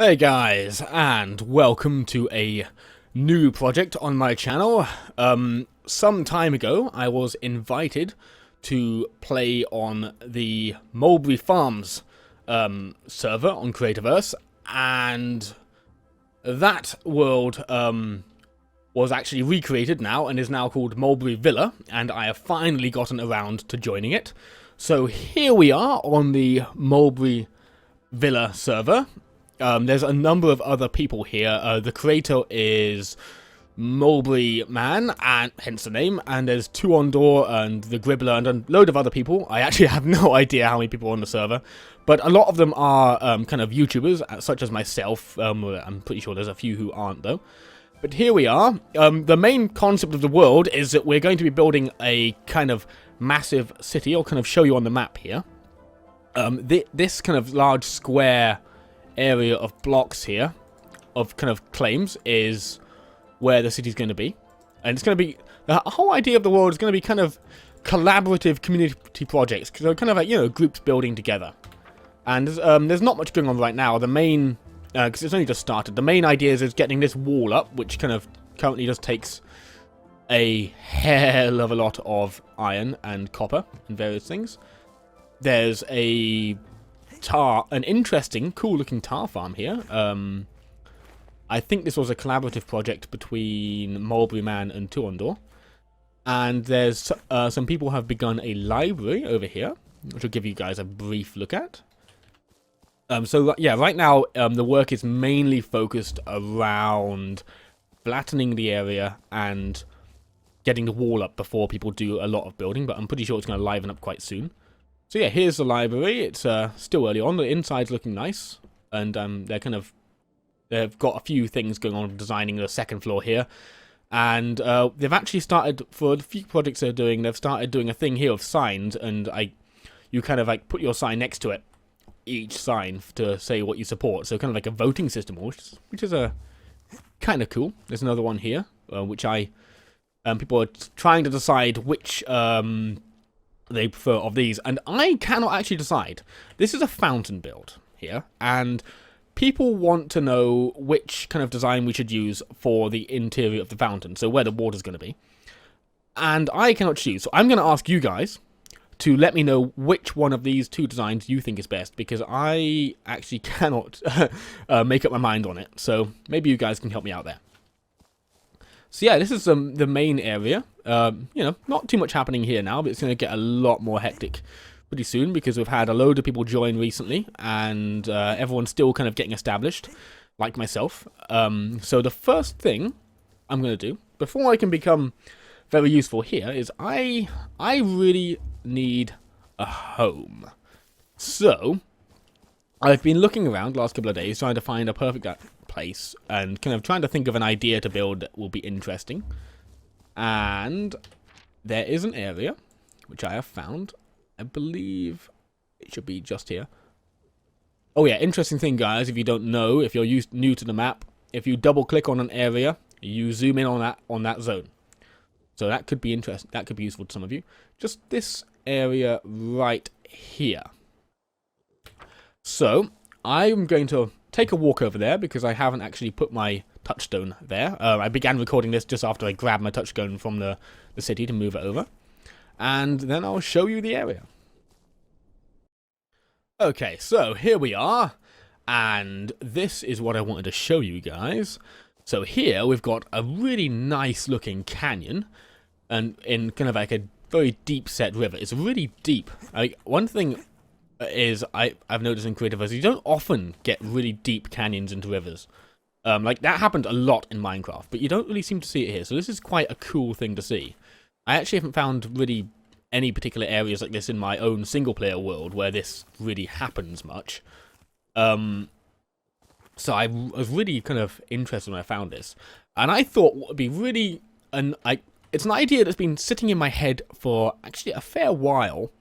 Hey guys, and welcome to a new project on my channel. Some time ago, I was invited to play on the Mulberry Farms server on Creativerse, and that world was actually recreated now and is now called Mulberry Villa, and I have finally gotten around to joining it. So here we are on the Mulberry Villa server. There's a number of other people here. The creator is Mulberryman, and hence the name, and there's Tuandor and the Gribbler and a load of other people. I actually have no idea how many people are on the server, but a lot of them are kind of YouTubers, such as myself. I'm pretty sure there's a few who aren't, though. But here we are. The main concept of the world is that we're going to be building a kind of massive city. I'll kind of show you on the map here. This kind of large square area of blocks here, of kind of claims, is where the city's going to be. And it's going to be, the whole idea of the world is going to be kind of collaborative community projects, because they're kind of like, you know, groups building together. And there's not much going on right now. The main, because it's only just started, the main idea is getting this wall up, which kind of currently just takes a hell of a lot of iron and copper and various things. There's an interesting, cool-looking tar farm here. I think this was a collaborative project between Mulberryman and Tuandor. And there's some people have begun a library over here, which I'll give you guys a brief look at. Yeah, right now the work is mainly focused around flattening the area and getting the wall up before people do a lot of building, but I'm pretty sure it's going to liven up quite soon. So yeah, here's the library. It's still early on. The inside's looking nice, and they've got a few things going on designing the second floor here, and they've actually started, for the few projects they're doing, they've started doing a thing here of signs, and you kind of like put your sign next to it, each sign, to say what you support. So kind of like a voting system, which is a kind of cool. There's another one here, which people are trying to decide which they prefer of these, and I cannot actually decide. This is a fountain build here, and people want to know which kind of design we should use for the interior of the fountain, so where the water's going to be. And I cannot choose, so I'm going to ask you guys to let me know which one of these two designs you think is best, because I actually cannot make up my mind on it, so maybe you guys can help me out there. So yeah, this is the main area. You know, not too much happening here now, but it's going to get a lot more hectic pretty soon, because we've had a load of people join recently, and everyone's still kind of getting established, like myself. So the first thing I'm going to do, before I can become very useful here, is I really need a home. So I've been looking around the last couple of days trying to find a perfect place and kind of trying to think of an idea to build that will be interesting. And there is an area which I have found. I believe it should be just here. Oh yeah, interesting thing, guys, if you don't know, if you're new to the map, if you double click on an area, you zoom in on that zone. So that could be interesting, that could be useful to some of you. Just this area right here. So I'm going to take a walk over there, because I haven't actually put my touchstone there. I began recording this just after I grabbed my touchstone from the city to move it over. And then I'll show you the area. Okay, so here we are. And this is what I wanted to show you guys. So here we've got a really nice looking canyon, and in kind of like a very deep set river. It's really deep. One thing is I've noticed in Creativerse, you don't often get really deep canyons into rivers. Like that happened a lot in Minecraft, but you don't really seem to see it here. So this is quite a cool thing to see. I actually haven't found really any particular areas like this in my own single player world where this really happens much. So I was really kind of interested when I found this, and I thought what would be really it's an idea that's been sitting in my head for actually a fair while.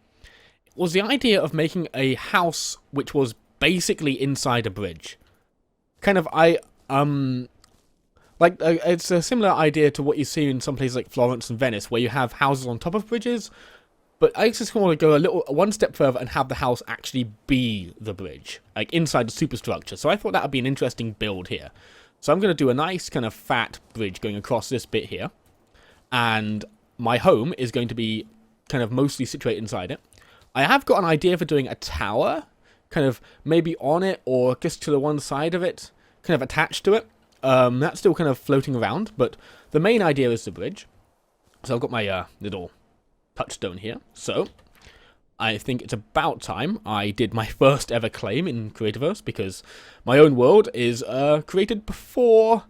Was the idea of making a house which was basically inside a bridge. Kind of, it's a similar idea to what you see in some places like Florence and Venice, where you have houses on top of bridges, But I just want to go one step further and have the house actually be the bridge, like inside the superstructure. So I thought that would be an interesting build here. So I'm going to do a nice kind of fat bridge going across this bit here. And my home is going to be kind of mostly situated inside it. I have got an idea for doing a tower, kind of maybe on it or just to the one side of it, kind of attached to it. That's still kind of floating around, but the main idea is the bridge. So I've got my little touchstone here. So I think it's about time I did my first ever claim in Creativerse, because my own world is created before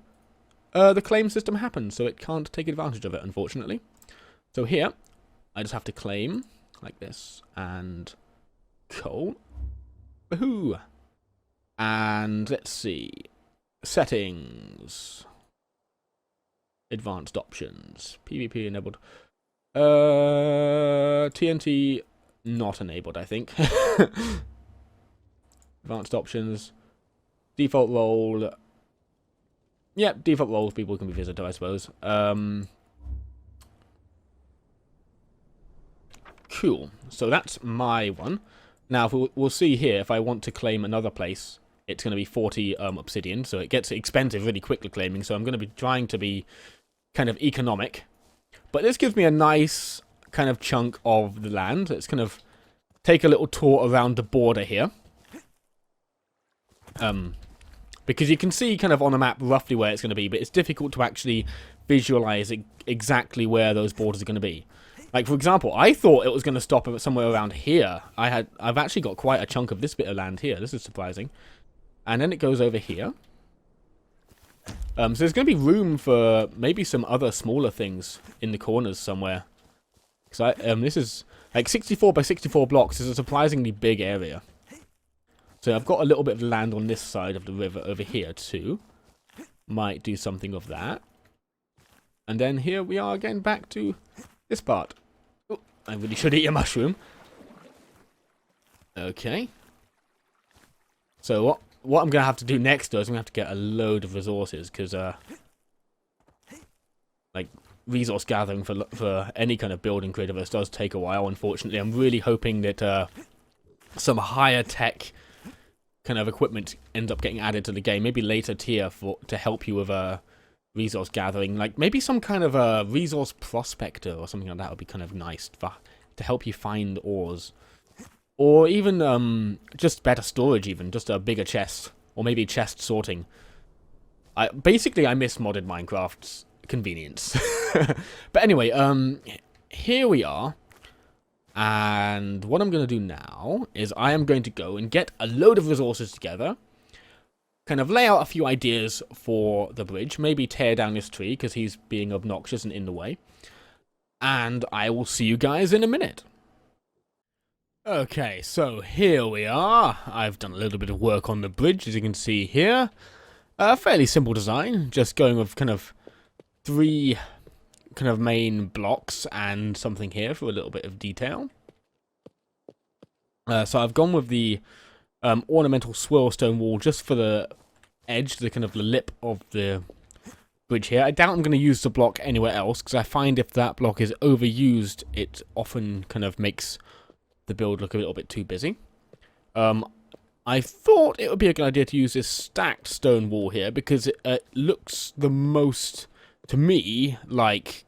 the claim system happens, so it can't take advantage of it, unfortunately. So here, I just have to claim like this, and coal. Woohoo! And let's see. Settings. Advanced options. PvP enabled. TNT not enabled, I think. Advanced options. Default role. Yep, default roles people can be visitor, I suppose. Cool. So that's my one. Now, we'll see here, if I want to claim another place, it's going to be 40 obsidian, so it gets expensive really quickly claiming, so I'm going to be trying to be kind of economic. But this gives me a nice kind of chunk of the land. Let's kind of take a little tour around the border here. Because you can see kind of on the map roughly where it's going to be, but it's difficult to actually visualize exactly where those borders are going to be. Like, for example, I thought it was going to stop somewhere around here. I've actually got quite a chunk of this bit of land here. This is surprising. And then it goes over here. So there's going to be room for maybe some other smaller things in the corners somewhere. Because this is like 64 by 64 blocks is a surprisingly big area. So I've got a little bit of land on this side of the river over here too. Might do something of that. And then here we are again back to this part. Ooh, I really should eat a mushroom. Okay. So what I'm going to have to do next though is I'm going to have to get a load of resources, because like resource gathering for any kind of building Creativerse does take a while, unfortunately. I'm really hoping that some higher tech kind of equipment ends up getting added to the game, maybe later tier to help you with resource gathering, like maybe some kind of a resource prospector or something like that would be kind of nice to help you find ores, or even just better storage, even just a bigger chest, or maybe chest sorting. Basically I miss modded Minecraft's convenience. But anyway, here we are. And what I'm going to do now is I am going to go and get a load of resources together, kind of lay out a few ideas for the bridge, maybe tear down this tree because he's being obnoxious and in the way, and I will see you guys in a minute. Okay, so here we are. I've done a little bit of work on the bridge, as you can see here. A fairly simple design, just going with kind of 3 kind of main blocks and something here for a little bit of detail. So I've gone with the ornamental swirl stone wall just for the edge, the kind of the lip of the bridge here. I doubt I'm going to use the block anywhere else, because I find if that block is overused, it often kind of makes the build look a little bit too busy. I thought it would be a good idea to use this stacked stone wall here, because it looks the most, to me, like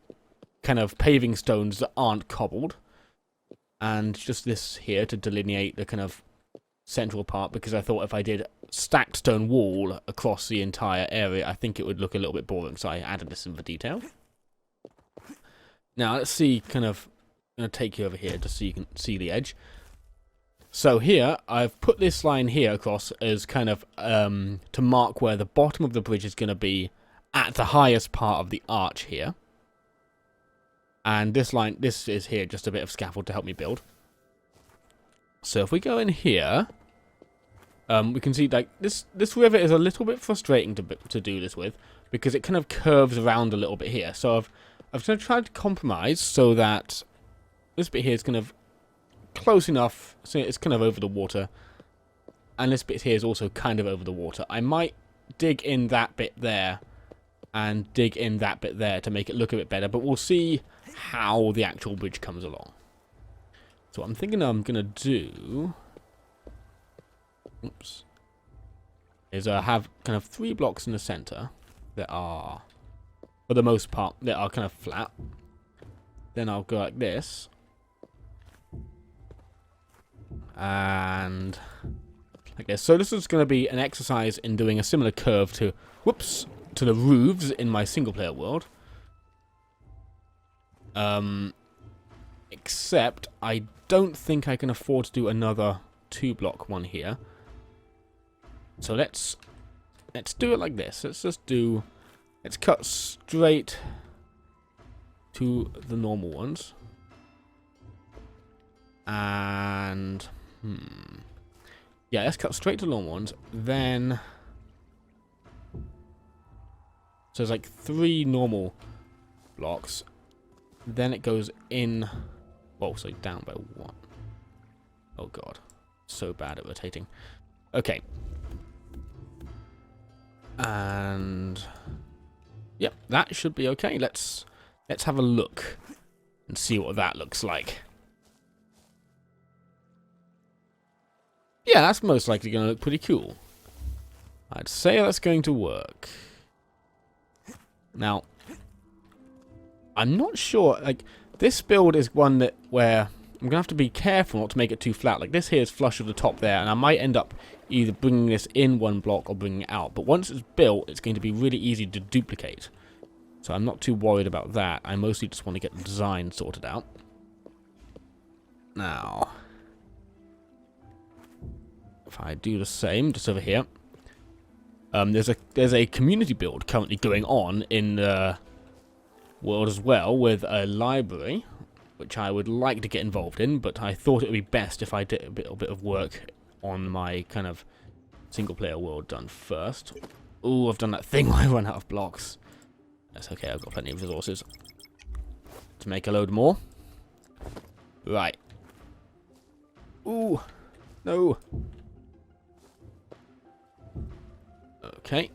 kind of paving stones that aren't cobbled. And just this here to delineate the kind of central part, because I thought if I did stacked stone wall across the entire area, I think it would look a little bit boring, so I added this in for detail. Now, let's see, kind of, I'm going to take you over here just so you can see the edge. So here, I've put this line here across as kind of to mark where the bottom of the bridge is going to be at the highest part of the arch here. And this line, this is here, just a bit of scaffold to help me build. So if we go in here, we can see like this river is a little bit frustrating to do this with, because it kind of curves around a little bit here. So I've tried to compromise so that this bit here is kind of close enough, so it's kind of over the water, and this bit here is also kind of over the water. I might dig in that bit there and dig in that bit there to make it look a bit better, but we'll see how the actual bridge comes along. So what I'm thinking I'm going to do... Oops. Is have kind of 3 blocks in the center that are, for the most part, that are kind of flat. Then I'll go like this. And like this. So this is going to be an exercise in doing a similar curve to, whoops, to the roofs in my single player world. Except I don't think I can afford to do another 2-block one here. So let's do it like this. Let's cut straight to the normal ones. And yeah, let's cut straight to the normal ones. Then so there's like 3 normal blocks. Then it goes in. Whoa, so down by 1. Oh god, so bad at rotating. Okay. And yep, that should be okay. Let's have a look and see what that looks like. Yeah, that's most likely going to look pretty cool. I'd say that's going to work. Now, I'm not sure. Like, this build is one that where I'm going to have to be careful not to make it too flat. Like, this here is flush with the top there, and I might end up either bringing this in 1 block or bringing it out. But once it's built, it's going to be really easy to duplicate. So I'm not too worried about that. I mostly just want to get the design sorted out. Now, if I do the same, just over here, there's a community build currently going on in the world as well with a library, which I would like to get involved in, but I thought it would be best if I did a bit of work on my kind of single-player world done first. Ooh, I've done that thing where I run out of blocks. That's okay, I've got plenty of resources to make a load more. Right. Ooh, no. Okay.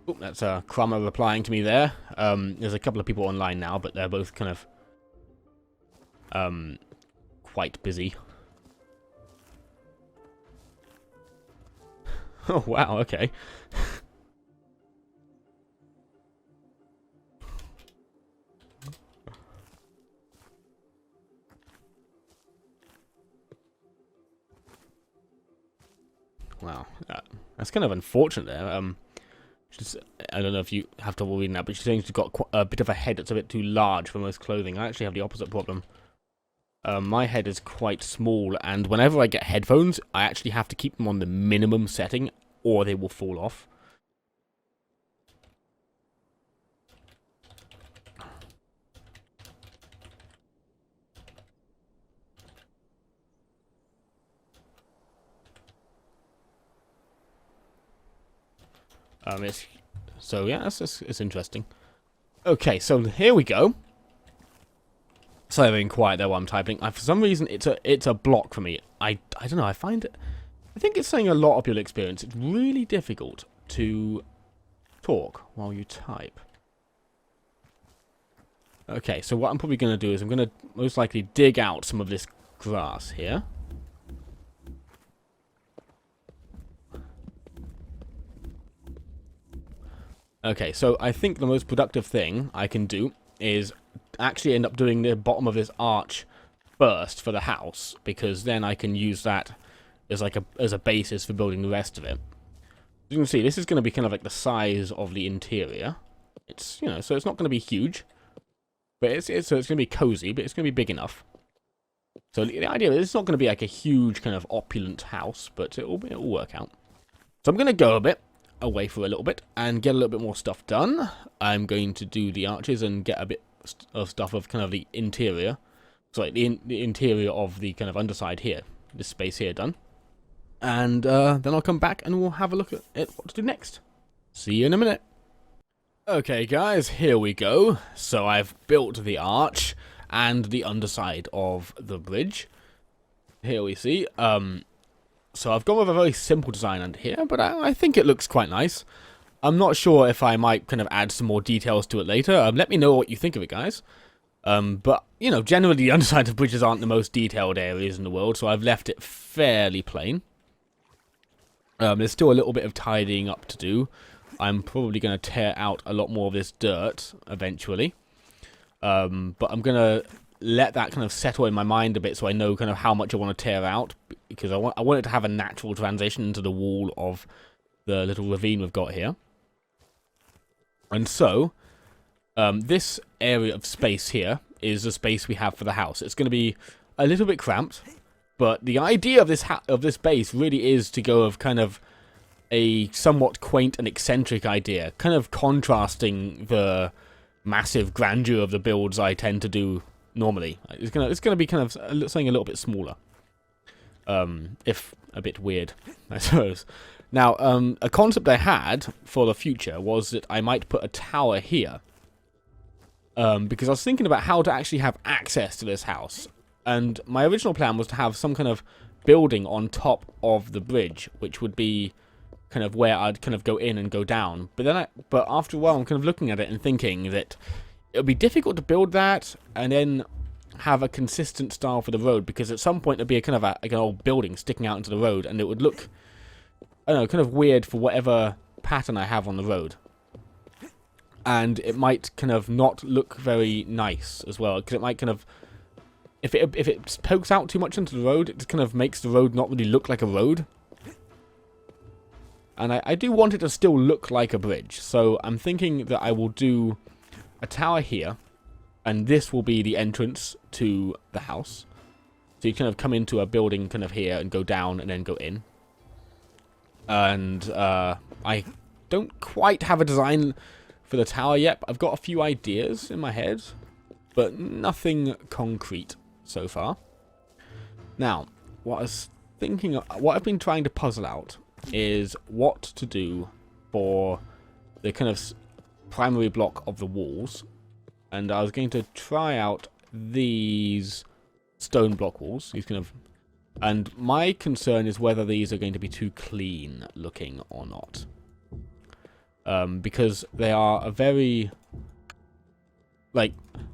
Oh, that's Crummer replying to me there. There's a couple of people online now, but they're both kind of quite busy. Oh, wow, okay. Wow, that's kind of unfortunate there. I don't know if you have trouble reading that, but she's saying she's got a bit of a head that's a bit too large for most clothing. I actually have the opposite problem. My head is quite small, and whenever I get headphones, I actually have to keep them on the minimum setting, or they will fall off. So yeah, it's interesting. Okay, so here we go. Sorry, I'm being quiet there while I'm typing. For some reason, it's a block for me. I don't know. I find it. I think it's saying a lot of your experience. It's really difficult to talk while you type. Okay, so what I'm probably going to do is I'm going to most likely dig out some of this grass here. Okay, so I think the most productive thing I can do is actually end up doing the bottom of this arch first for the house, because then I can use that as like as a basis for building the rest of it. As you can see, this is going to be kind of like the size of the interior. It's, you know, so it's not going to be huge, but so it's going to be cozy, but it's going to be big enough. So the idea is it's not going to be like a huge kind of opulent house, but it'll work out. So I'm going to go a bit away for a little bit and get a little bit more stuff done. I'm going to do the arches and get a bit of stuff of kind of the interior, sorry, the interior of the kind of underside here, this space here done, and then I'll come back and we'll have a look at what to do next. See you in a minute. Okay guys, here we go. So I've built the arch and the underside of the bridge. Here we see, so I've gone with a very simple design under here, but I think it looks quite nice. I'm not sure if I might kind of add some more details to it later. Let me know what you think of it, guys. But, you know, generally the undersides of bridges aren't the most detailed areas in the world, so I've left it fairly plain. There's still a little bit of tidying up to do. I'm probably going to tear out a lot more of this dirt eventually. But I'm going to let that kind of settle in my mind a bit so I know kind of how much I want to tear out, because I want it to have a natural transition into the wall of the little ravine we've got here. And so, this area of space here is the space we have for the house. It's going to be a little bit cramped, but the idea of this base really is to go of kind of a somewhat quaint and eccentric idea, kind of contrasting the massive grandeur of the builds I tend to do normally. It's gonna be kind of something a little bit smaller, if a bit weird, I suppose. Now, a concept I had for the future was that I might put a tower here, because I was thinking about how to actually have access to this house, and my original plan was to have some kind of building on top of the bridge, which would be kind of where I'd kind of go in and go down. But after a while, I'm kind of looking at it and thinking that it would be difficult to build that and then have a consistent style for the road, because at some point there'd be a kind of like an old building sticking out into the road, and it would look, I don't know, kind of weird for whatever pattern I have on the road. And it might kind of not look very nice as well, because it might kind of, if it pokes out too much into the road, it just kind of makes the road not really look like a road. And I do want it to still look like a bridge, so I'm thinking that I will do a tower here, and this will be the entrance to the house. So you kind of come into a building kind of here and go down and then go in. And I don't quite have a design for the tower yet, but I've got a few ideas in my head, but nothing concrete so far. Now, what I've been trying to puzzle out is what to do for the kind of primary block of the walls, and I was going to try out these stone block walls, and my concern is whether these are going to be too clean looking or not, because they are a very, like,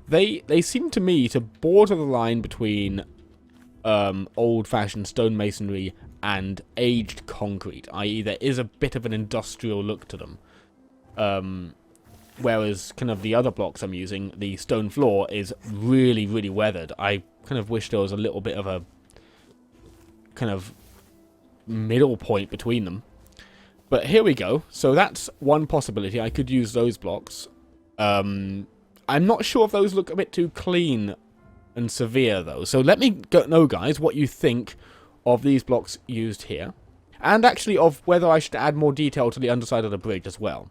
they seem to me to border the line between old-fashioned stonemasonry and aged concrete, i.e. there is a bit of an industrial look to them. Whereas kind of the other blocks I'm using, the stone floor, is really, really weathered. I kind of wish there was a little bit of a kind of middle point between them. But here we go. So that's one possibility. I could use those blocks. I'm not sure if those look a bit too clean and severe, though. So let me know, guys, what you think of these blocks used here, and actually of whether I should add more detail to the underside of the bridge as well.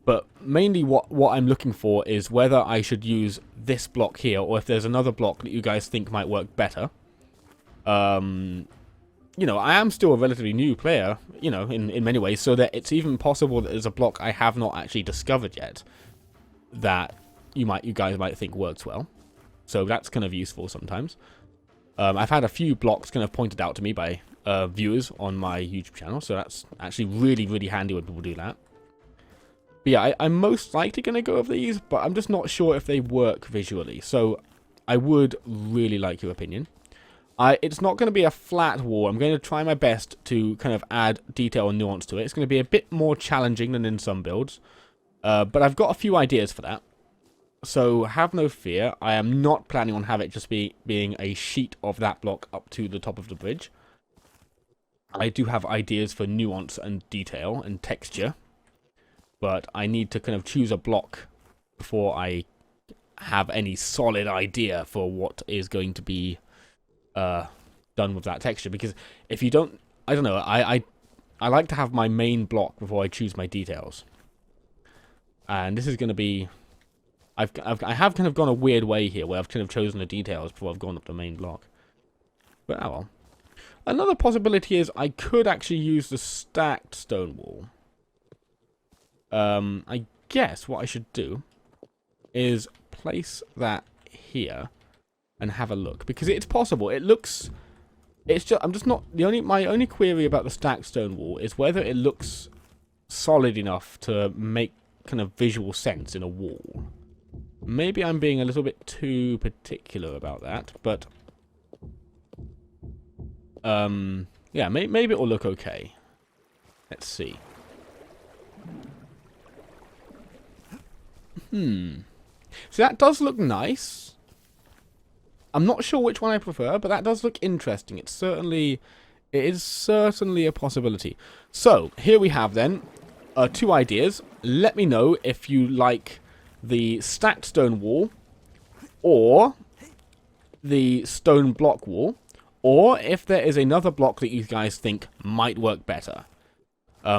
But mainly what I'm looking for is whether I should use this block here, or if there's another block that you guys think might work better. You know, I am still a relatively new player, you know, in many ways, so that it's even possible that there's a block I have not actually discovered yet that you guys might think works well. So that's kind of useful sometimes. I've had a few blocks kind of pointed out to me by viewers on my YouTube channel, so that's actually really, really handy when people do that. But yeah, I'm most likely going to go over these, but I'm just not sure if they work visually, so I would really like your opinion. It's not going to be a flat wall. I'm going to try my best to kind of add detail and nuance to it. It's going to be a bit more challenging than in some builds, but I've got a few ideas for that. So have no fear, I am not planning on having it just being a sheet of that block up to the top of the bridge. I do have ideas for nuance and detail and texture, but I need to kind of choose a block before I have any solid idea for what is going to be done with that texture. Because if you don't, I don't know, I like to have my main block before I choose my details. And this is going to be... I have kind of gone a weird way here, where I've kind of chosen the details before I've gone up the main block. But oh well. Another possibility is I could actually use the stacked stone wall. I guess what I should do is place that here and have a look, because it's possible. It looks... It's just... I'm just not... My only query about the stacked stone wall is whether it looks solid enough to make kind of visual sense in a wall. Maybe I'm being a little bit too particular about that, but yeah, maybe it will look okay. Let's see. So that does look nice. I'm not sure which one I prefer, but that does look interesting. It is certainly a possibility. So, here we have then two ideas. Let me know if you like the stacked stone wall or the stone block wall, or if there is another block that you guys think might work better.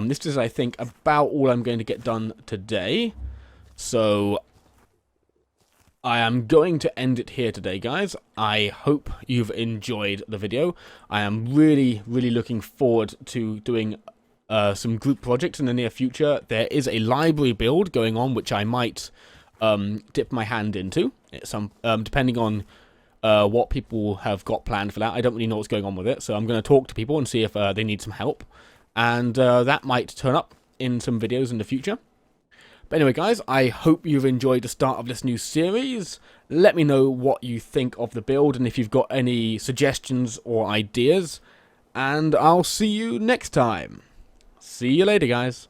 This is, I think, about all I'm going to get done today. So I am going to end it here today, guys. I hope you've enjoyed the video. I am really, really looking forward to doing some group projects in the near future. There is a library build going on, which I might dip my hand into, depending on what people have got planned for that. I don't really know what's going on with it, so I'm going to talk to people and see if they need some help. And that might turn up in some videos in the future. But anyway, guys, I hope you've enjoyed the start of this new series. Let me know what you think of the build and if you've got any suggestions or ideas. And I'll see you next time. See you later, guys.